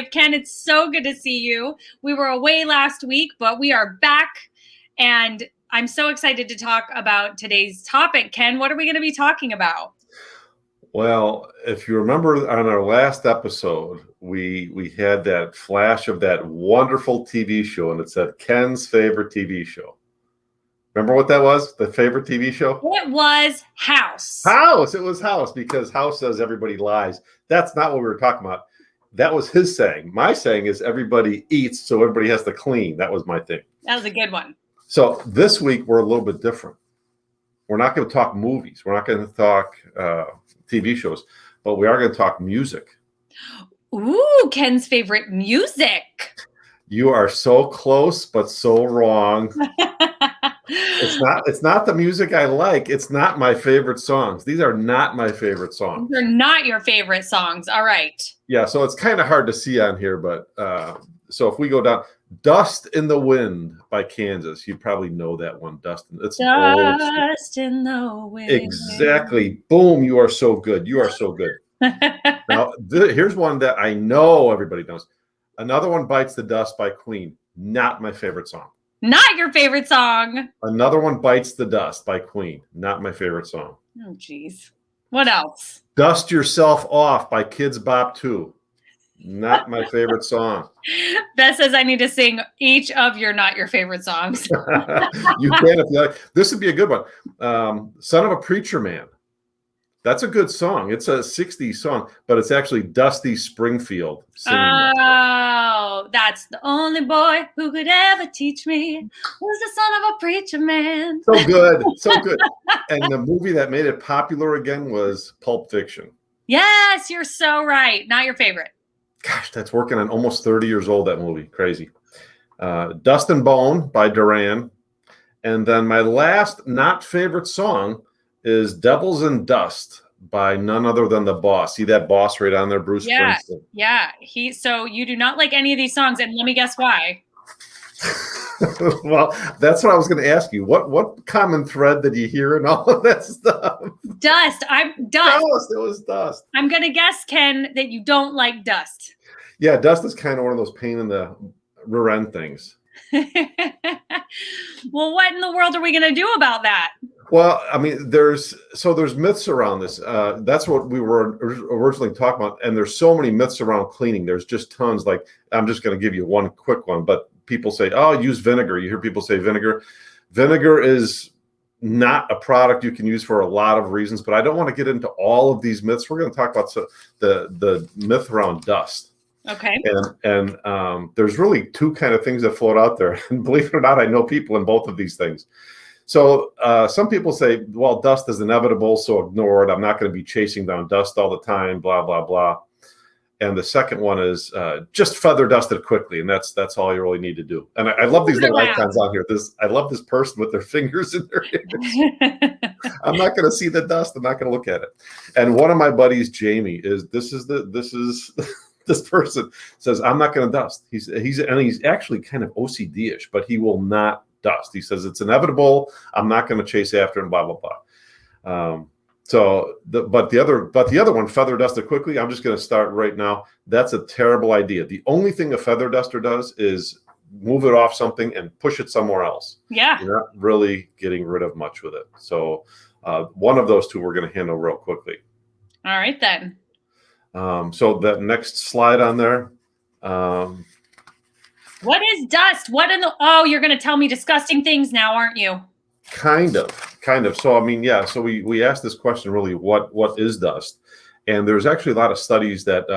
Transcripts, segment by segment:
life. Ken, it's so good to see you. We were away last week, but we are back, and I'm so excited to talk about today's topic. Ken, what are we going to be talking about? Well, if you remember on our last episode, we had that flash of that wonderful TV show, and it said Ken's favorite TV show. Remember what that was? The favorite TV show? It was House. House. It was House, because House says everybody lies. That's not what we were talking about. That was his saying. My saying is everybody eats, so everybody has to clean. That was my thing. That was a good one. So this week we're a little bit different. We're not going to talk movies. We're not going to talk TV shows, but we are going to talk music. Ooh, Ken's favorite music. You are so close, but so wrong. It's not the music I like. It's not my favorite songs. These are not my favorite songs. They're not your favorite songs. All right. Yeah, so it's kind of hard to see on here, but so if we go down, Dust in the Wind by Kansas. You probably know that one, Dust. It's Dust in the Wind. Exactly. Boom, you are so good. You are so good. Now, here's one that I know everybody knows. Another one, Bites the Dust by Queen. Not my favorite song. Not your favorite song. Another one, Bites the Dust by Queen. Not my favorite song. Oh, geez. What else? Dust Yourself Off by Kids Bop 2. Not my favorite song. Beth says I need to sing each of your not your favorite songs. You can if you like. This would be a good one. Son of a Preacher Man. That's a good song. It's a 60s song, but it's actually Dusty Springfield singing. Oh, that's the only boy who could ever teach me was the son of a preacher man. So good. So good. And the movie that made it popular again was Pulp Fiction. Yes, you're so right. Not your favorite. Gosh, that's working on almost 30 years old, that movie. Crazy. Dust and Bone by Duran. And then my last not favorite song is Devils and Dust by none other than The Boss. See that Boss right on there, Bruce Springsteen? Yeah. So you do not like any of these songs, and let me guess why. Well, that's what I was going to ask you. What common thread did you hear in all of that stuff? Dust. Dust. It was Dust. I'm going to guess, Ken, that you don't like Dust. Yeah, Dust is kind of one of those pain in the rear end things. Well, what in the world are we going to do about that? Well, I mean, there's myths around this. That's what we were originally talking about. And there's so many myths around cleaning. There's just tons. Like, I'm just going to give you one quick one, but people say, oh, use vinegar. You hear people say vinegar. Vinegar is not a product you can use for a lot of reasons, but I don't want to get into all of these myths. We're going to talk about the myth around dust. Okay. And there's really two kind of things that float out there. And believe it or not, I know people in both of these things. So some people say, well, dust is inevitable, so ignore it. I'm not going to be chasing down dust all the time, blah, blah, blah. And the second one is just feather dust it quickly, and that's all you really need to do. And I love these little icons on here. I love this person with their fingers in their hands. I'm not going to see the dust. I'm not going to look at it. And one of my buddies, Jamie, this person says, I'm not going to dust. He's actually kind of OCD-ish, but he will not dust. He says it's inevitable. I'm not going to chase after and blah blah blah. But the other one, feather dust it quickly. I'm just going to start right now. That's a terrible idea. The only thing a feather duster does is move it off something and push it somewhere else. Yeah, you're not really getting rid of much with it. So one of those two we're going to handle real quickly. All right then. So that next slide on there. What is dust? You're going to tell me disgusting things now, aren't you? Kind of. So, I mean, yeah. So we asked this question really, what is dust? And there's actually a lot of studies that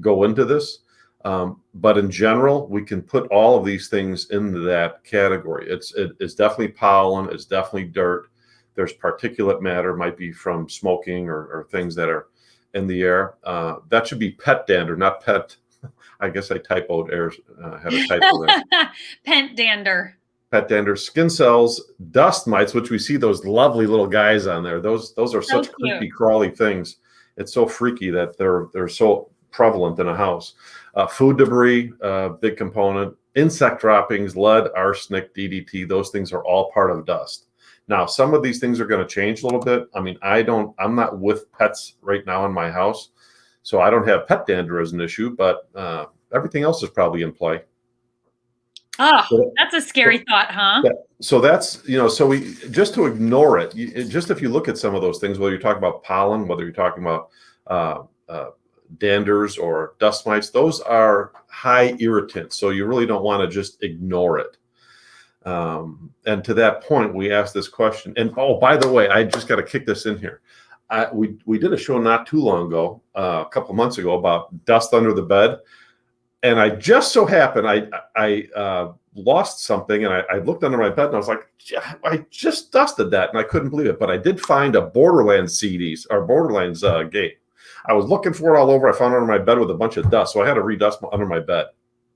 go into this. But in general, we can put all of these things into that category. It's definitely pollen. It's definitely dirt. There's particulate matter, might be from smoking or things that are in the air. That should be pet dander, not pet. I guess I typoed had a typo there. Pet dander. Pet dander, skin cells, dust mites, which we see those lovely little guys on there. Those are such creepy, crawly things. It's so freaky that they're so prevalent in a house. Food debris, big component. Insect droppings, lead, arsenic, DDT. Those things are all part of dust. Now, some of these things are going to change a little bit. I mean, I'm not with pets right now in my house, so I don't have pet dander as an issue, but everything else is probably in play. Oh, that's a scary thought, huh? Yeah. So that's, so we just to ignore it, just if you look at some of those things, whether you're talking about pollen, whether you're talking about danders or dust mites, those are high irritants. So you really don't want to just ignore it. And to that point, we asked this question. And oh, by the way, I just got to kick this in here. We did a show not too long ago, a couple of months ago, about dust under the bed. And I just so happened, I lost something, and I looked under my bed, and I was like, I just dusted that, and I couldn't believe it. But I did find a Borderlands CDs, or Borderlands game. I was looking for it all over. I found it under my bed with a bunch of dust, so I had to redust under my bed.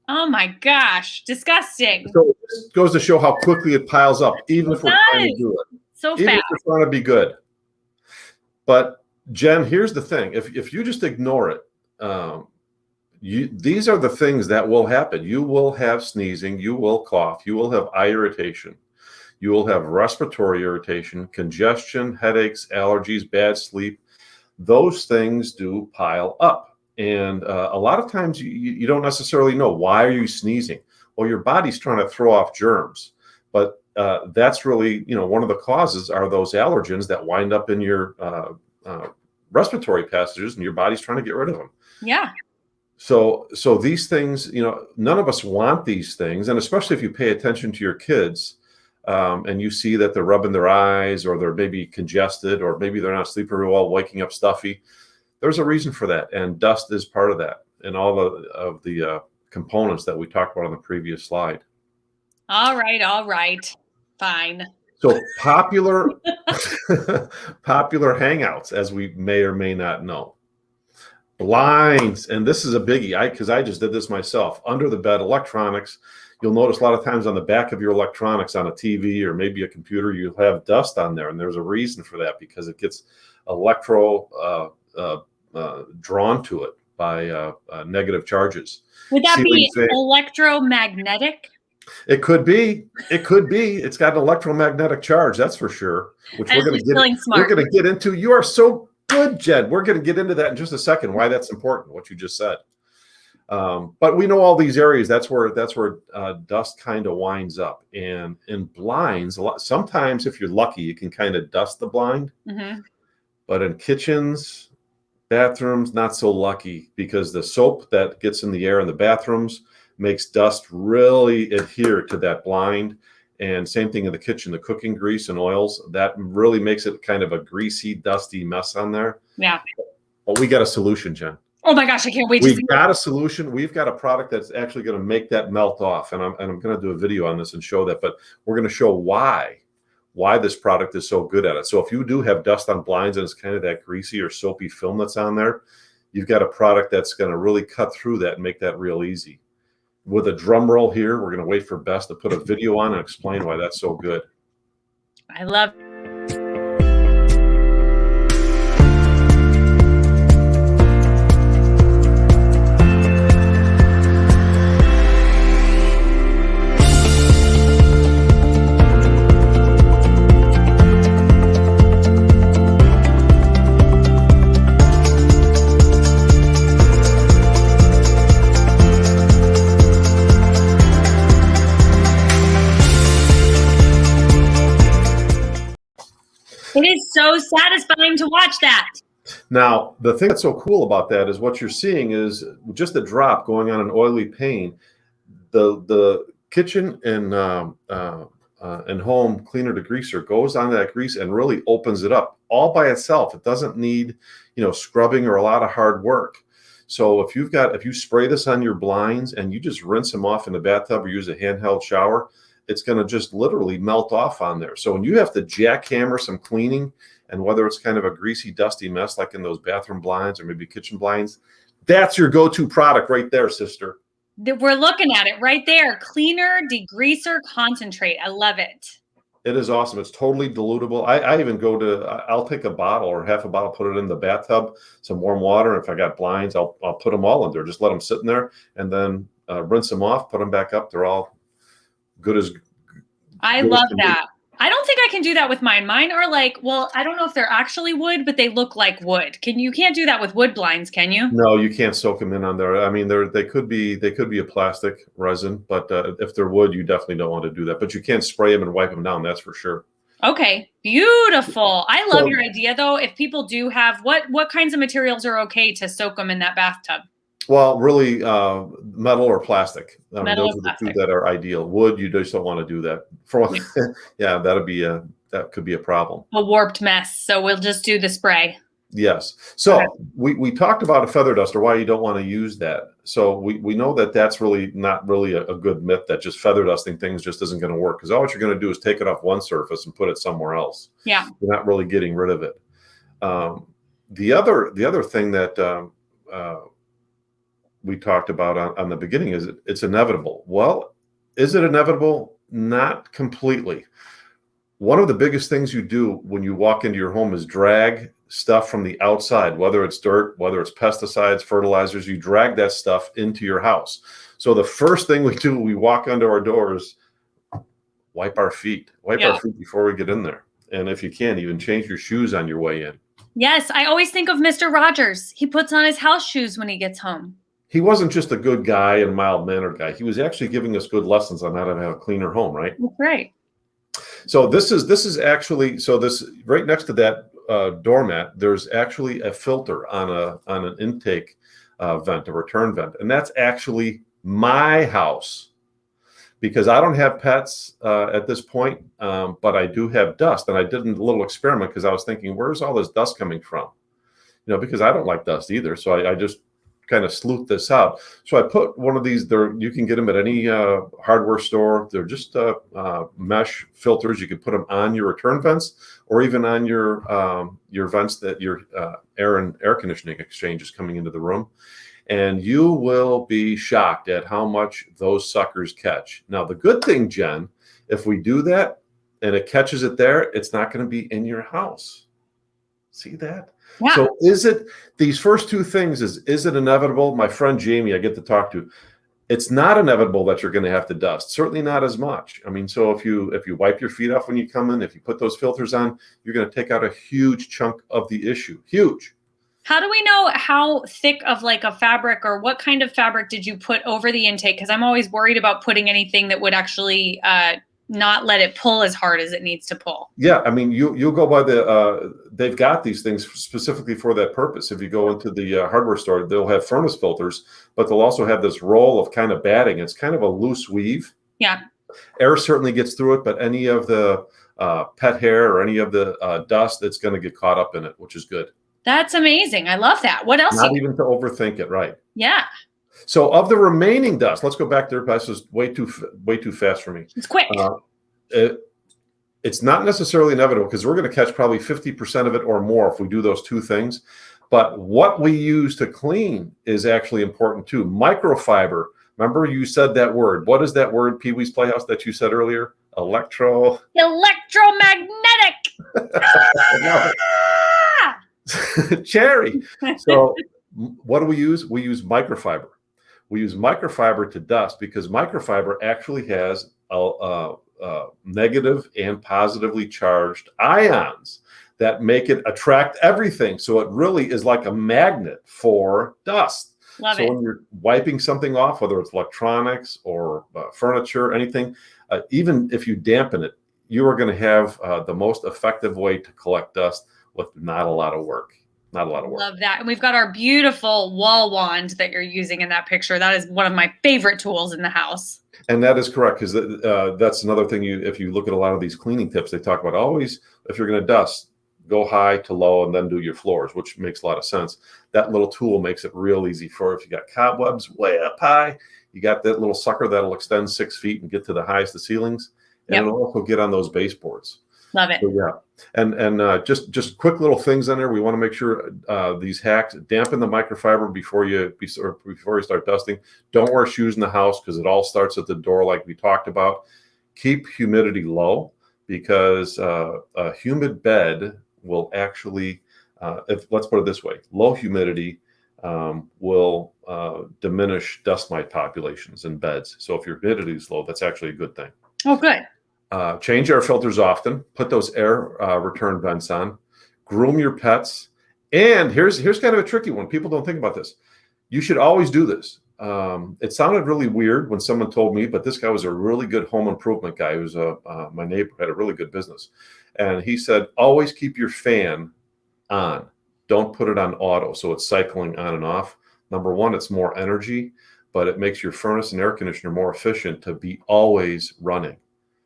Oh my gosh, disgusting. So this goes to show how quickly it piles up, even if we're trying to do it. So even fast. if we're trying to be good. But Jen, here's the thing. If you just ignore it, these are the things that will happen. You will have sneezing, you will cough, you will have eye irritation, you will have respiratory irritation, congestion, headaches, allergies, bad sleep. Those things do pile up. And a lot of times you don't necessarily know, why are you sneezing? Well, your body's trying to throw off germs. But that's really, one of the causes are those allergens that wind up in your respiratory passages, and your body's trying to get rid of them. Yeah. So these things, none of us want these things. And especially if you pay attention to your kids and you see that they're rubbing their eyes, or they're maybe congested, or maybe they're not sleeping very well, waking up stuffy. There's a reason for that. And dust is part of that, and all of the components that we talked about on the previous slide. All right. Fine. So popular hangouts, as we may or may not know. Blinds, and this is a biggie, because I just did this myself. Under the bed, electronics. You'll notice a lot of times on the back of your electronics, on a TV or maybe a computer, you'll have dust on there, and there's a reason for that, because it gets drawn to it by negative charges. Would that be electromagnetic? It could be. It's got an electromagnetic charge, that's for sure. Which we're going to get into. You are so good, Jen. We're going to get into that in just a second. Why that's important, what you just said. But we know all these areas. That's where dust kind of winds up. And in blinds, sometimes if you're lucky, you can kind of dust the blind. Mm-hmm. But in kitchens, bathrooms, not so lucky, because the soap that gets in the air in the bathrooms makes dust really adhere to that blind. And same thing in the kitchen, the cooking grease and oils, that really makes it kind of a greasy, dusty mess on there. Yeah. Well, we got a solution, Jen. Oh my gosh, I can't wait. We've got a solution. We've got a product that's actually going to make that melt off. And I'm going to do a video on this and show that, but we're going to show why this product is so good at it. So if you do have dust on blinds and it's kind of that greasy or soapy film that's on there, you've got a product that's going to really cut through that and make that real easy. With a drum roll here, we're going to wait for Bess to put a video on and explain why that's so good. I love it. It is so satisfying to watch that. Now, the thing that's so cool about that is what you're seeing is just a drop going on an oily pane. The kitchen and home cleaner degreaser goes on that grease and really opens it up all by itself. It doesn't need, scrubbing or a lot of hard work. So if you spray this on your blinds and you just rinse them off in the bathtub or use a handheld shower, it's going to just literally melt off on there. So when you have to jackhammer some cleaning, and whether it's kind of a greasy, dusty mess like in those bathroom blinds or maybe kitchen blinds, that's your go-to product right there, sister. We're looking at it right there. Cleaner degreaser concentrate. I love it. It is awesome. It's totally dilutable. I even I'll take a bottle or half a bottle, put it in the bathtub, some warm water. And if I got blinds, I'll put them all in there. Just let them sit in there and then rinse them off, put them back up. They're all good as. I love that. I don't think I can do that with mine. Mine are like, well, I don't know if they're actually wood, but they look like wood. You can't do that with wood blinds, can you? No, you can't soak them in on there. I mean, they could be a plastic resin, but if they're wood, you definitely don't want to do that. But you can't spray them and wipe them down. That's for sure. Okay, beautiful. I love So, your idea though. If people do have what kinds of materials are okay to soak them in that bathtub? well, really, metal or plastic. I mean, Metal those or are the two plastic? that are ideal. Wood, you just don't want to do that. For Yeah. yeah, that could be a problem. A warped mess. So we'll just do the spray. Yes. Okay. So we talked about a feather duster, why you don't want to use that. So we know that that's really not really a good myth, that just feather dusting things just isn't going to work, because all what you're going to do is take it off one surface and put it somewhere else. Yeah. You're not really getting rid of it. The other thing that we talked about on the beginning is it's inevitable. Well, is it inevitable? Not completely. One of the biggest things you do when you walk into your home is drag stuff from the outside, whether it's dirt, whether it's pesticides, fertilizers, you drag that stuff into your house. So the first thing we do, we walk under our doors, wipe our feet before we get in there. And if you can, even change your shoes on your way in. Yes, I always think of Mr. Rogers. He puts on his house shoes when he gets home. He wasn't just a good guy and mild-mannered guy. He was actually giving us good lessons on how to have a cleaner home, right? That's right. So this is actually, so this right next to that doormat, there's actually a filter on an intake vent, a return vent, and that's actually my house, because I don't have pets at this point, but I do have dust, and I did a little experiment because I was thinking, where's all this dust coming from? Because I don't like dust either, so I just kind of sleuth this out. So I put one of these there. You can get them at any hardware store. They're just mesh filters. You can put them on your return vents, or even on your vents that your air conditioning exchange is coming into the room. And you will be shocked at how much those suckers catch. Now, the good thing, Jen, if we do that and it catches it there, it's not going to be in your house. See that? Yeah. So is it, these first two things, is it inevitable? My friend Jamie, I get to talk to, it's not inevitable that you're going to have to dust. Certainly not as much. I mean, so if you wipe your feet off when you come in, if you put those filters on, you're going to take out a huge chunk of the issue. Huge. How do we know how thick of like a fabric, or what kind of fabric did you put over the intake? Because I'm always worried about putting anything that would actually not let it pull as hard as it needs to pull. Yeah, I mean, you'll go by they've got these things specifically for that purpose. If you go into the hardware store, they'll have furnace filters, but they'll also have this roll of kind of batting. It's kind of a loose weave. Yeah. Air certainly gets through it, but any of the pet hair or any of the dust, it's going to get caught up in it, which is good. That's amazing. I love that. What else? Not even to overthink it, right? Yeah. So of the remaining dust, let's go back there. This is way too fast for me. It's quick. It's not necessarily inevitable, because we're going to catch probably 50% of it or more if we do those two things. But what we use to clean is actually important too. Microfiber. Remember, you said that word. What is that word, Pee Wee's Playhouse, that you said earlier? Electromagnetic. Cherry. So what do we use? We use microfiber. We use microfiber to dust, because microfiber actually has negative and positively charged ions that make it attract everything. So it really is like a magnet for dust. Love it. When you're wiping something off, whether it's electronics or furniture, anything, even if you dampen it, you are going to have the most effective way to collect dust with not a lot of work. Not a lot of work. Love that. And we've got our beautiful wall wand that you're using in that picture. That is one of my favorite tools in the house. And that is correct, because that's another thing. If you look at a lot of these cleaning tips, they talk about always, if you're going to dust, go high to low and then do your floors, which makes a lot of sense. That little tool makes it real easy for if you got cobwebs way up high, you got that little sucker that'll extend 6 feet and get to the highest of ceilings. And it'll also get on those baseboards. Love it. So, yeah. And just quick little things on there. We want to make sure these hacks: dampen the microfiber before you start dusting. Don't wear shoes in the house, because it all starts at the door, like we talked about. Keep humidity low, because a humid bed will actually, let's put it this way, low humidity will diminish dust mite populations in beds. So if your humidity is low, that's actually a good thing. Oh, good. Change air filters often. Put those air return vents on. Groom your pets. And here's kind of a tricky one. People don't think about this. You should always do this. It sounded really weird when someone told me, but this guy was a really good home improvement guy. He was my neighbor, had a really good business. And he said, always keep your fan on. Don't put it on auto, so it's cycling on and off. Number one, it's more energy, but it makes your furnace and air conditioner more efficient to be always running.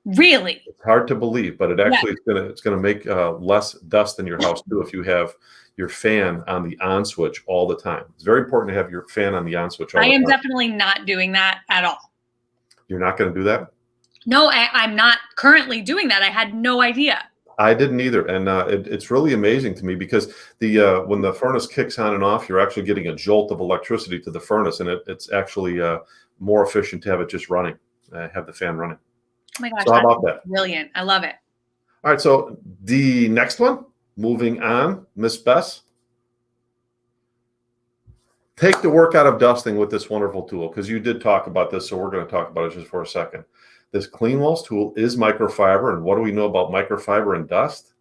Really? It's hard to believe, but it actually it's gonna make less dust in your house too if you have your fan on the on switch all the time. It's very important to have your fan on the on switch all the time. I am definitely not doing that at all. You're not going to do that? No, I'm not currently doing that. I had no idea. I didn't either, and it's really amazing to me because when the furnace kicks on and off, you're actually getting a jolt of electricity to the furnace, and it's actually more efficient to have it just running, have the fan running. Oh my gosh, so how about that? Brilliant. I love it. All right, so the next one, moving on, Miss Bess. Take the work out of dusting with this wonderful tool, because you did talk about this, so we're going to talk about it just for a second. This Clean Walls tool is microfiber, and what do we know about microfiber and dust?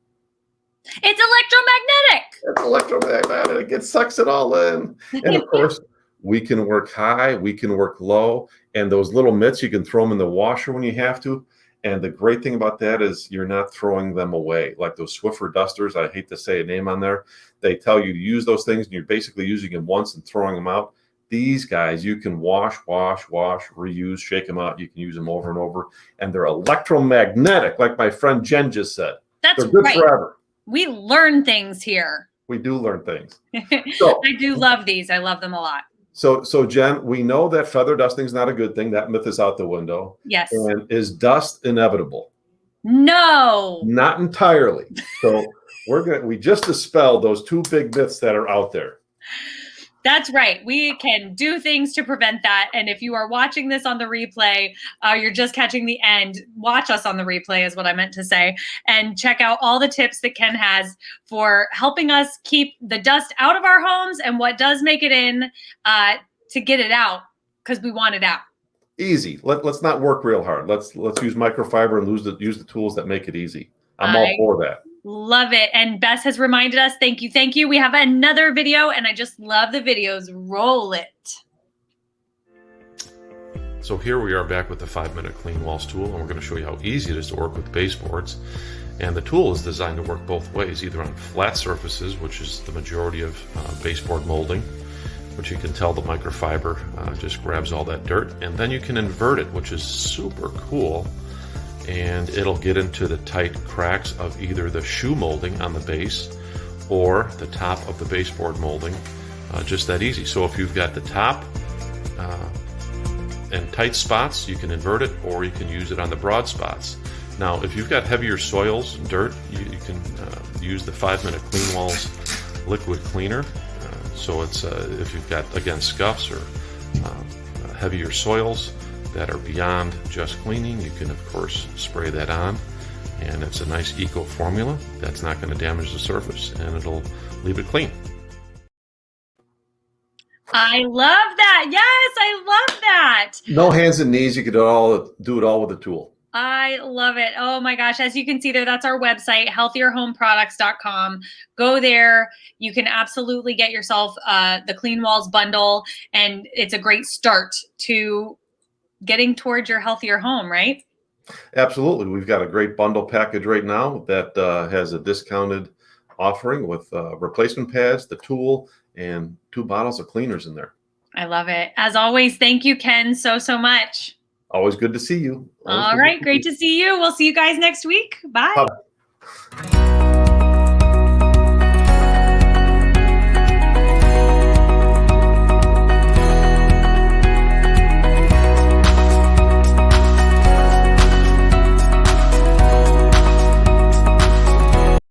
It's electromagnetic. It's electromagnetic. It sucks it all in. And of course, we can work high, we can work low, and those little mitts, you can throw them in the washer when you have to. And the great thing about that is you're not throwing them away. Like those Swiffer dusters, I hate to say a name on there, they tell you to use those things, and you're basically using them once and throwing them out. These guys, you can wash, reuse, shake them out. You can use them over and over. And they're electromagnetic, like my friend Jen just said. That's they're good right. Forever. We learn things here. We do learn things. So, I do love these. I love them a lot. So Jen, we know that feather dusting is not a good thing. That myth is out the window. Yes. And is dust inevitable? No. Not entirely. So we just dispelled those two big myths that are out there. That's right. We can do things to prevent that. And if you are watching this on the replay, you're just catching the end. Watch us on the replay is what I meant to say. And check out all the tips that Ken has for helping us keep the dust out of our homes and what does make it in to get it out, because we want it out. Easy. Let's not work real hard. Let's use microfiber and use the tools that make it easy. I'm all for that. Love it. And Bess has reminded us, thank you. We have another video, and I just love the videos. Roll it. So here we are back with the 5-minute Clean Walls tool, and we're going to show you how easy it is to work with baseboards. And the tool is designed to work both ways, either on flat surfaces, which is the majority of baseboard molding, which you can tell the microfiber just grabs all that dirt, and then you can invert it, which is super cool. And it'll get into the tight cracks of either the shoe molding on the base or the top of the baseboard molding, just that easy. So if you've got the top and tight spots, you can invert it, or you can use it on the broad spots. Now, if you've got heavier soils and dirt, you can use the 5-minute Clean Walls liquid cleaner. So it's if you've got, again, scuffs or heavier soils that are beyond just cleaning, you can of course spray that on, and it's a nice eco formula that's not going to damage the surface, and it'll leave it clean. I love that. Yes, I love that. No hands and knees. You can do it all with a tool. I love it. Oh my gosh. As you can see there, that's our website, healthierhomeproducts.com. Go there. You can absolutely get yourself the Clean Walls bundle, and it's a great start to getting towards your healthier home, right? Absolutely. We've got a great bundle package right now that has a discounted offering with replacement pads, the tool, and 2 bottles of cleaners in there. I love it. As always, thank you, Ken, so much. Always good to see you. All right. Great to see you. We'll see you guys next week. Bye. Bye.